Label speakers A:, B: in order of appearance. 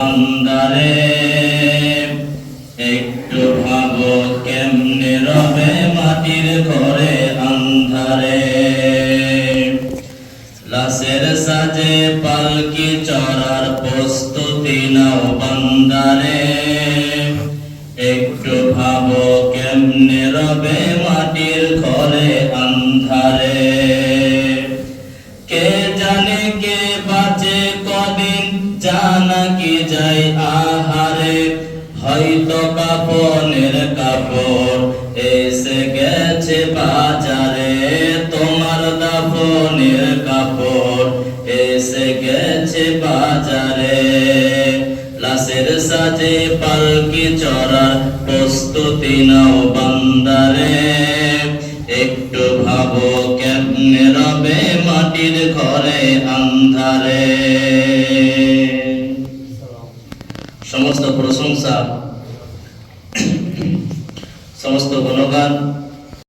A: বান্দারে একটু ভাবো কেমনে রবে মাটির ঘরে আন্ধারে। লাশের সাজে পালকি চড়ার প্রস্তুতি নাও বান্দারে। একটু ভাবো কেমনে রবে মাটির ঘরে আন্ধারে। কে জানে কে বাঁচে কদিন, জানা কি যায় আহারে। হয়তো কাপনের কাপড় এসে গেছে বাজারে। তোমার দাফনের কাপড় এসে গেছে বাজারে। লাশের সাজে পালকি চড়ার প্রস্তুতি নাও বান্দারে। একটু ভাবো কেমনে রবে মাটির ঘরে আন্ধারে। সমস্ত প্রশংসা, সমস্ত গুণগান